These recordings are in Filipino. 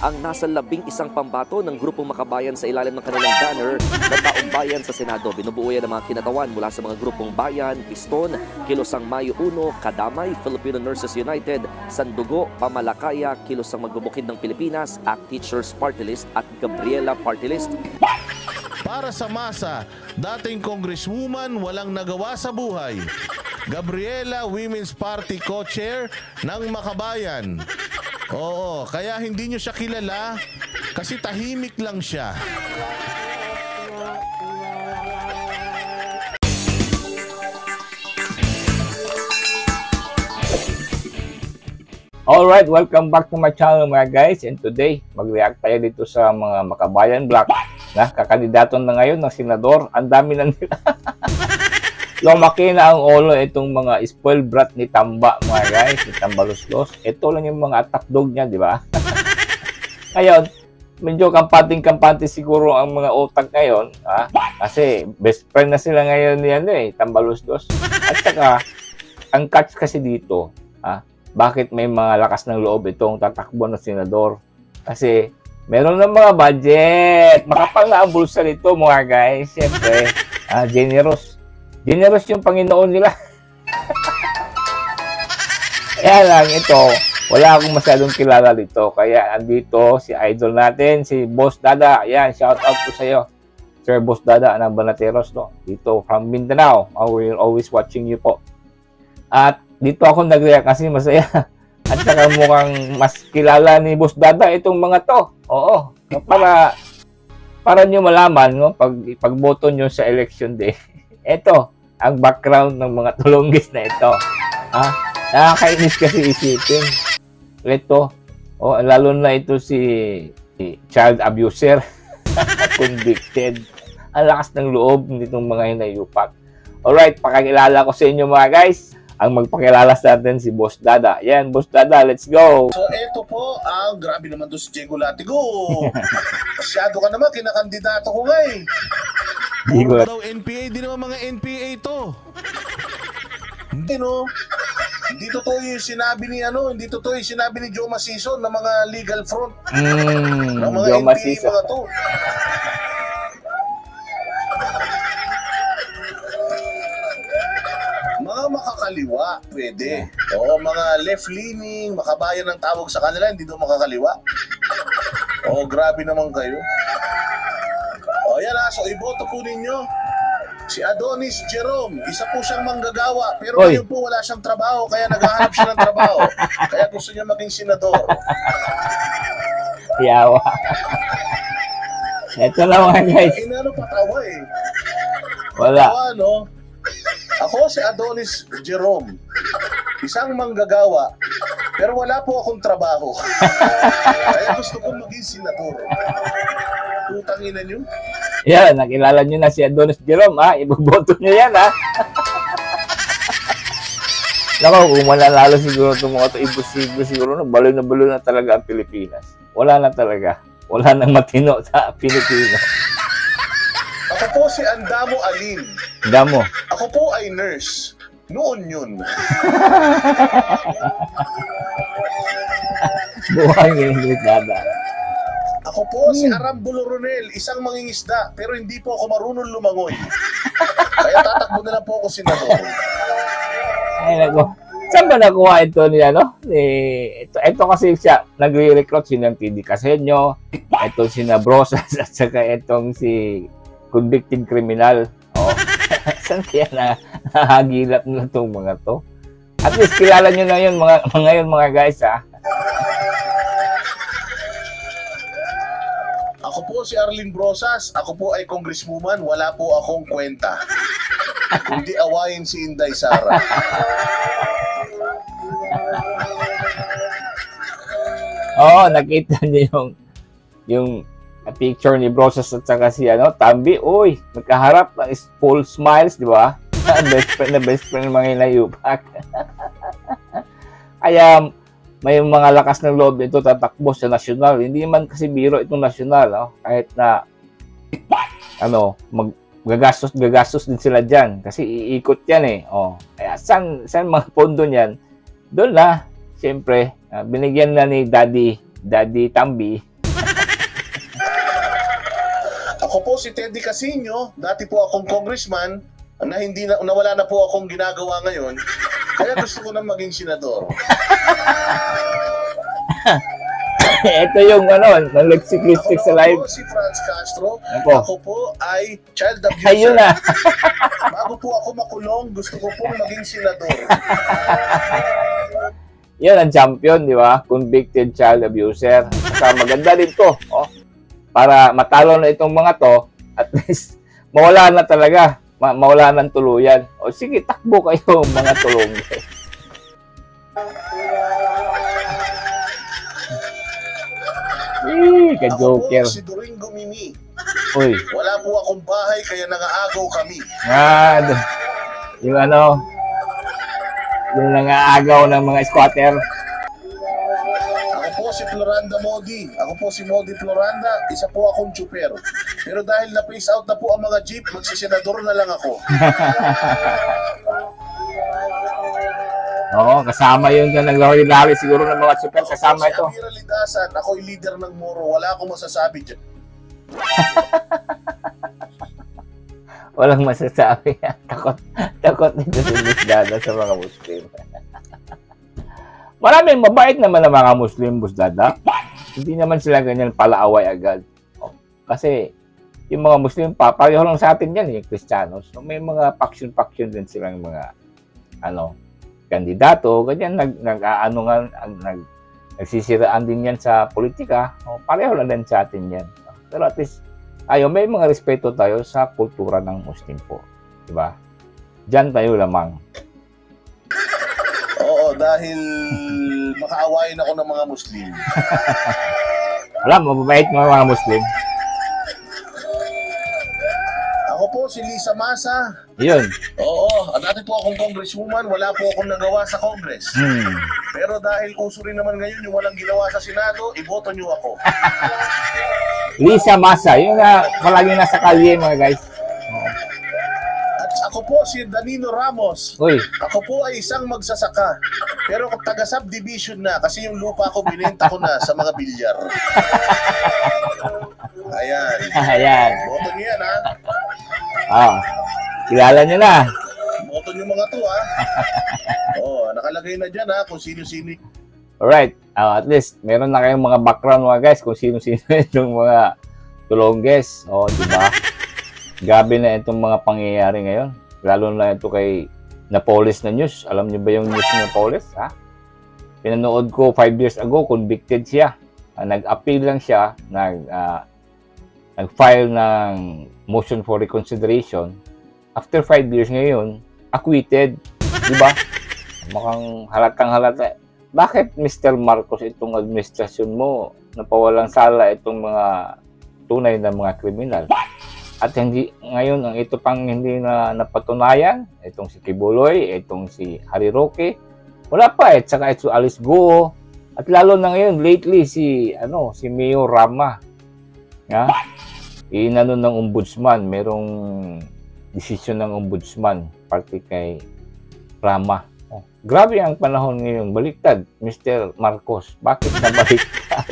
ang nasa 11 pambato ng grupong Makabayan sa ilalim ng kanilang banner na Taong Bayan sa Senado. Binubuo yan ng mga kinatawan mula sa mga grupong Bayan, Piston, Kilosang Mayo 1, Kadamay, Filipino Nurses United, Sandugo, Pamalakaya, Kilosang Magbubukid ng Pilipinas, ACT Teachers Party List at Gabriela Party List. Para sa masa, dating congresswoman walang nagawa sa buhay. Gabriela Women's Party Co-Chair ng Makabayan. Oo, kaya hindi nyo siya kilala kasi tahimik lang siya. Alright, welcome back to my channel mga guys. And today, mag-react tayo dito sa mga Makabayan Black na kakandidato na ngayon ng senador. Ang dami na nila. Lumaki na ang ulo itong mga spoiled brat ni Tamba mga guys, ni Tambaluslos. Ito lang yung mga attack dog niya, di ba? Ngayon, medyo kampating-kampante siguro ang mga utak ngayon, ha? Kasi best friend na sila ngayon ni Tambaluslos. At saka, ang catch kasi dito, ha? Bakit may mga lakas ng loob itong tatakbo ng senador? Kasi meron ng mga budget. Makapal na ang bulsa nito mga guys. Siyempre, generous. Generous yung Panginoon nila. Kaya lang ito, wala akong masyadong kilala dito. Kaya andito si idol natin, si Boss Dada. Ayan, shout out po sa iyo. Sir Boss Dada ng Banateros, no? Dito from Mindanao. We're always watching you po. At dito ako nag-react kasi masaya. At saka mukhang mas kilala ni Boss Dada itong mga to. Oo. Para nyo malaman, no? Pag-boto nyo sa election day. Ito, ang background ng mga tulunggis na ito. Ha? Nakakainis kasi isipin. Ito, lalo na ito si child abuser. Convicted. Ang lakas ng loob nitong mga hinayupak. Alright, pakakilala ko sa inyo mga guys. Ang magpakilala sa atin si Boss Dada. Yan, Boss Dada, let's go! So, eto po, grabe naman doon si Diego Latigo. Masyado ka naman, kinakandidato ko nga eh. Puro daw NPA, di naman mga NPA to. Hindi no. Hindi totoo yung sinabi ni hindi totoo yung sinabi ni Joe Maciso na mga legal front. Ng mga Joe NPA Maciso. mga to. Mga makakaliwa, pwede. Oo, mga left-leaning, Makabayan ang tawag sa kanila, hindi daw makakaliwa. Oo, grabe naman kayo. O yan so iboto po ninyo si Adonis Jerome. Isa po siyang manggagawa, pero ngayon po wala siyang trabaho, kaya naghahanap siya ng trabaho. Kaya gusto niya maging senador. Yawa. Ito lang mga guys. Inano patawa eh. Wala. Patawa, no? Ako si Adonis Jerome. Isang manggagawa, pero wala po akong trabaho. Kaya gusto kong maging senador. Utangin nyo. Yan, nakilala nyo na si Adonis Jerome, ha? Iboboto nyo yan, ha? Nako, kung mananalo siguro itong mga ito, imposible siguro, no? Baloy na talaga ang Pilipinas. Wala na talaga. Wala nang matino sa Pilipino. Ako po si Andamo Alin. Damo. Ako po ay nurse. Noon yun. Buhay ng Dada. Ako po si Arambulo Ronel, isang mangingisda, pero hindi po ako marunong lumangoy. Kaya tatakbo na lang po ako senador. Ay, nako. Saan ba nakuha ito niya, no? Ito kasi siya, nagre-recruit sinang TD Caseño, ito si Brosas, at saka itong si convicted criminal. Oh. Saan kaya nahagilap na itong mga to? At least kilala nyo na yun, mga guys, ha? Ako po si Arlene Brosas, ako po ay congresswoman, wala po akong kwenta. Kundi awayin si Inday Sara. Oo, nakita niyo yung picture ni Brosas at saka si Tambi. Uy, magkaharap ng full smiles, di ba? best friend ng mga hinayupak. Kaya may mga lakas ng loob ito tatakbo sa nasyonal. Hindi man kasi biro itong nasyonal, no? Kahit na gagastos din sila diyan kasi iikot 'yan eh. Oh, kaya saan mga pondo niyan? Doon na, siyempre, binigyan na ni Daddy Tambi po si Teddy Casino, dati po akong congressman, na nawala na po akong ginagawa ngayon. Kaya gusto ko na maging senador. Ito yung nag-cyclistic sa live. Ako po si Franz Castro. Ako. Ako po ay child abuser. Ayun na. Bago po ako makulong, gusto ko po maging senador. Yan ang champion, di ba? Convicted child abuser. Saka maganda din to. Oh. Para matalo na itong mga to, at least mawala na talaga. Mawala ng tuluyan. O sige, takbo kayo mga tulong. Ka-joker. Ako po si Doringo Mimi. Uy. Wala po akong bahay kaya nangaagaw kami. Yung yung nangaagaw ng mga squatter. Ako po si Floranda Modi. Ako po si Modi Floranda. Isa po akong tsuper. Pero dahil na-phase out na po ang mga jeep, magsisenador na lang ako. Oo, kasama yun na nag-rally siguro ng mga super. Kasama ito. Ako po si Amira Lidasan. Ako'y leader ng Moro. Wala akong masasabi dyan. Walang masasabi. Takot nito si Boss Dada sa mga Muslim. Maraming mabait naman ang mga Muslim, Boss Dada. Hindi naman sila ganyan palaaway agad. Kasi yung mga Muslim, pareho lang sa atin yan, yung Kristiyanos. So, may mga faction din silang mga kandidato, ganyan, nagsisiraan din yan sa politika. Pareho lang din sa atin yan. Pero at least, may mga respeto tayo sa kultura ng Muslim po. Diba? Diyan tayo lamang. Oo, dahil makaawayin ako ng mga Muslim. Alam, mababait mga Muslim. Ako po si Lisa Masa. Yun. Oo, dati po akong congresswoman, wala po akong nagawa sa Congress. Pero dahil uso rin naman ngayon yung walang ginawa sa Senado, iboto nyo ako. Lisa Masa, yung palagi nasa kalye mga guys. At ako po si Danilo Ramos. Uy. Ako po ay isang magsasaka. Pero taga-subdivision na kasi yung lupa ko binenta ko na sa mga bilyar. Ayan. Ayan. Boto nyo yan, ha? Kilala nyo na. Boto nyo mga to, ha? Nakalagay na dyan, ha? Kung sino-sino. Alright. At least, meron na kayong mga background mga guys kung sino-sino itong mga tulongges. Di ba? Gabi na itong mga pangyayari ngayon. Lalo na ito kay Napoles na news. Alam niyo ba yung news ni Napoles? Pinanood ko 5 years ago, convicted siya. Nag-appeal lang siya, nag-file ng motion for reconsideration. After 5 years ngayon, acquitted. Diba? Mukhang halatang-halata. Bakit Mr. Marcos itong administrasyon mo napawalang sala itong mga tunay na mga kriminal? At hindi ngayon ang ito pang hindi na napatunayan, itong si Kibuloy, itong si Harry Roque, wala pa saka ito Alice Go. At lalo na ngayon lately si Mayor Rama. Inano ng ombudsman, merong desisyon ng ombudsman parte kay Rama. Grabe ang panahon ngayon, baliktad, Mr. Marcos. Bakit na baliktad?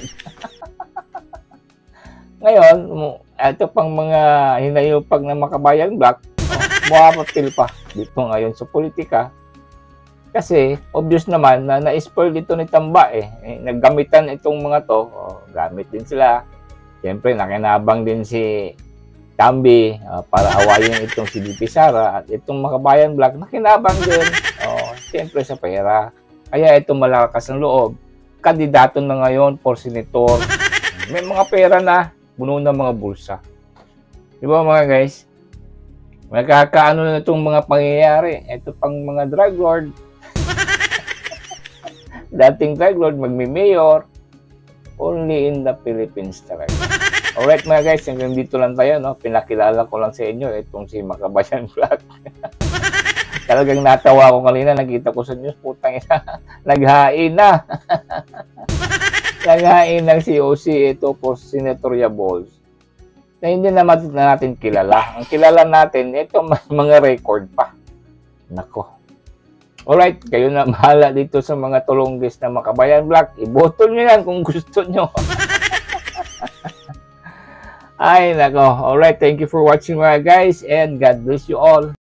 Ngayon, ito pang mga hinayupag na Makabayan Black, mukapapil pa dito ngayon sa politika. Kasi, obvious naman na na-spoil dito ni Tamba naggamitan itong mga to, gamit din sila. Siyempre, nakinabang din si Tambi para awayin itong si DP Sara at itong Makabayan Black, nakinabang din. Siyempre sa pera. Kaya ito malakas ang loob. Kandidato na ngayon for senator. May mga pera na, puno ng mga bulsa. Di ba mga guys? Magkakaano na itong mga pangyayari. Ito pang mga drug lord. Dating drug lord, magmi-mayor. Only in the Philippines talaga. Alright mga guys, hanggang dito lang tayo. Pinakilala ko lang sa inyo itong si Makabayan Black. Talagang natawa ko kanina, nakita ko sa news, putang ina, naghain na. Naghain ng COC ito for senatorial balls. Na hindi naman natin kilala. Ang kilala natin, ito mga record pa. Nako. Alright, kayo na bahala dito sa mga tulongges na Makabayan Black. Iboto nyo yan kung gusto nyo. Ay, nako. Alright, thank you for watching mga guys and God bless you all.